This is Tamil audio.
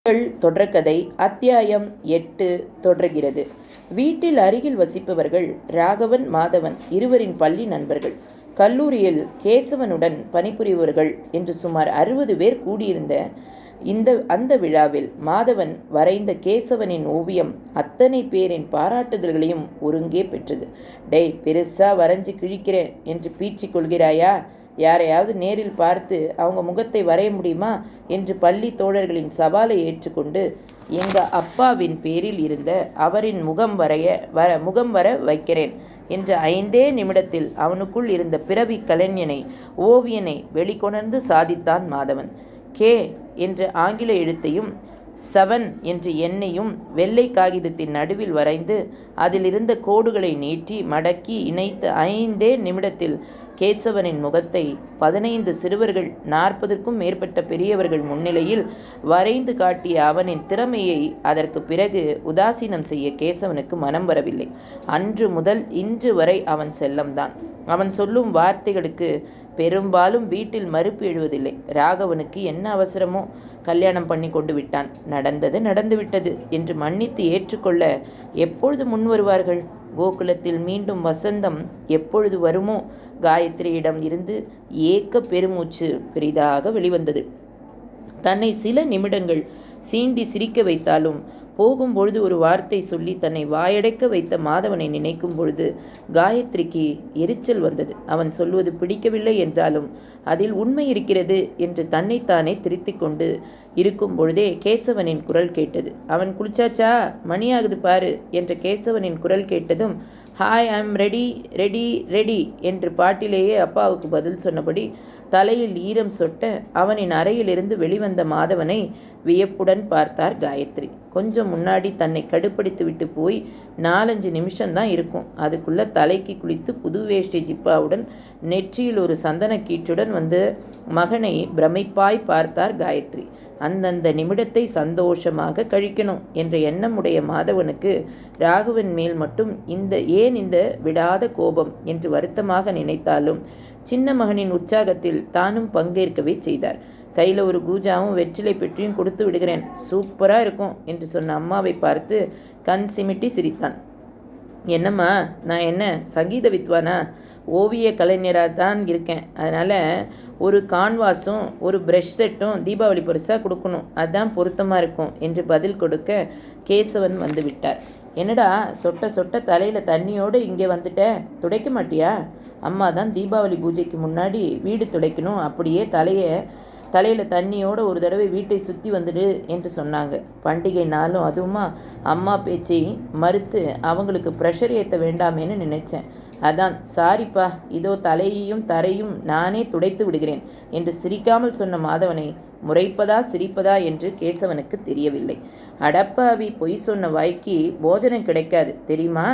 தொடர்கதை அத்தியாயம் 8 தொடர்கிறது. வீட்டில் அருகில் வசிப்பவர்கள் ராகவன், மாதவன் இருவரின் பள்ளி நண்பர்கள். கல்லூரியில் கேசவனுடன் பணிபுரிபவர்கள் என்று சுமார் 60 பேர் கூடியிருந்த அந்த விழாவில் மாதவன் வரைந்த கேசவனின் ஓவியம் அத்தனை பேரின் பாராட்டுதல்களையும் ஒருங்கே பெற்றது. டேய், பெருசா வரைஞ்சு கிழிக்கிறேன் என்று பீச்சிக் கொள்கிறாயா? யாரையாவது நேரில் பார்த்து அவங்க முகத்தை வரைய முடியுமா என்று பள்ளி தோழர்களின் சவாலை ஏற்றுக்கொண்டு எங்க அப்பாவின் பேரில் இருந்த அவரின் முகம் வர வைக்கிறேன் என்ற 5 நிமிடத்தில் அவனுக்குள் இருந்த பிறவி கலைஞனை, ஓவியனை வெளிக்கொணர்ந்து சாதித்தான் மாதவன். கே என்ற ஆங்கில எழுத்தையும் 7 என்ற எண்ணையும் வெள்ளை காகிதத்தின் நடுவில் வரைந்து அதிலிருந்த கோடுகளை நீட்டி மடக்கி இணைத்த 5 நிமிடத்தில் கேசவனின் முகத்தை 15 சிறுவர்கள் 40க்கும் மேற்பட்ட பெரியவர்கள் முன்னிலையில் வரைந்து காட்டிய அவனின் திறமையை அதற்கு பிறகு உதாசீனம் செய்ய கேசவனுக்கு மனம் வரவில்லை. அன்று முதல் இன்று வரை அவன் செல்லம்தான். அவன் சொல்லும் வார்த்தைகளுக்கு பெரும்பாலும் வீட்டில் மறுப்பு எழுவதில்லை. ராகவனுக்கு என்ன அவசரமோ, கல்யாணம் பண்ணி கொண்டு விட்டான், நடந்தது நடந்துவிட்டது என்று மன்னித்து ஏற்றுக்கொள்ள எப்பொழுது முன் வருவார்கள்? கோகுலத்தில் மீண்டும் வசந்தம் எப்பொழுது வருமோ? காயத்ரியிடம் இருந்து ஏக்க பெருமூச்சு பெரிதாக வெளிவந்தது. தன்னை சில நிமிடங்கள் சீண்டி சிரிக்க வைத்தாலும் போகும்பொழுது ஒரு வார்த்தை சொல்லி தன்னை வாயடைக்க வைத்த மாதவனை நினைக்கும் பொழுது காயத்ரிக்கு எரிச்சல் வந்தது. அவன் சொல்வது பிடிக்கவில்லை என்றாலும் அதில் உண்மை இருக்கிறது என்று தன்னைத்தானே திருத்தி கொண்டு இருக்கும் பொழுதே கேசவனின் குரல் கேட்டது. அவன் குளிச்சாச்சா? மணியாகுது பாரு என்ற கேசவனின் குரல் கேட்டதும் hi, I am ready ready ready என்று பாட்டிலேயே அப்பாவுக்கு பதில் சொன்னபடி தலையில் ஈரம் சொட்ட அவனின் அறையிலிருந்து வெளிவந்த மாதவனை வியப்புடன் பார்த்தார் காயத்ரி. கொஞ்சம் முன்னாடி தன்னை கடுப்படுத்தி விட்டு போய் 4-5 நிமிஷம்தான் இருக்கும். அதுக்குள்ள தலைக்கு குளித்து புது வேஷ்டி ஜிப்பாவுடன் நெற்றியில் ஒரு சந்தன கீற்றுடன் வந்து மகனை பிரமிப்பாய் பார்த்தார் காயத்ரி. அந்தந்த நிமிடத்தை சந்தோஷமாக கழிக்கணும் என்ற எண்ணமுடைய மாதவனுக்கு ராகவன் மேல் மட்டும் ஏன் இந்த விடாத கோபம் என்று வருத்தமாக நினைத்தாலும் சின்ன மகனின் உற்சாகத்தில் தானும் பங்கேற்கவே செய்தார். கையில் ஒரு கூஜாவும் வெற்றிலை பெற்றியும் கொடுத்து விடுகிறேன், சூப்பராக இருக்கும் என்று சொன்ன அம்மாவை பார்த்து கண் சிமிட்டி சிரித்தான். என்னம்மா, நான் என்ன சங்கீத வித்வானா? ஓவிய கலைஞராக தான் இருக்கேன். அதனால் ஒரு கான்வாஸும் ஒரு ப்ரஷ் செட்டும் தீபாவளி பரிசாக கொடுக்கணும், அதுதான் பொருத்தமாக இருக்கும் என்று பதில் கொடுக்க கேசவன் வந்து விட்டார். என்னடா சொட்ட சொட்ட தலையில் தண்ணியோடு இங்கே வந்துட்ட, துடைக்க மாட்டியா? அம்மா தான் தீபாவளி பூஜைக்கு முன்னாடி வீடு துடைக்கணும், அப்படியே தலையில் தண்ணியோடு ஒரு தடவை வீட்டை சுற்றி வந்துடு என்று சொன்னாங்க. பண்டிகை நாளும் அதுவுமா அம்மா பேச்சை மறுத்து அவங்களுக்கு ப்ரெஷர் ஏற்ற வேண்டாமேன்னு நினைச்சேன். அதான் சாரிப்பா, இதோ தலையையும் தரையும் நானே துடைத்து விடுகிறேன் என்று சிரிக்காமல் சொன்ன மாதவனை முறைப்பதா சிரிப்பதா என்று கேசவனுக்கு தெரியவில்லை. அடப்பாவி, பொய் சொன்ன வாய்க்கு போஜனம் கிடைக்காது தெரியுமா?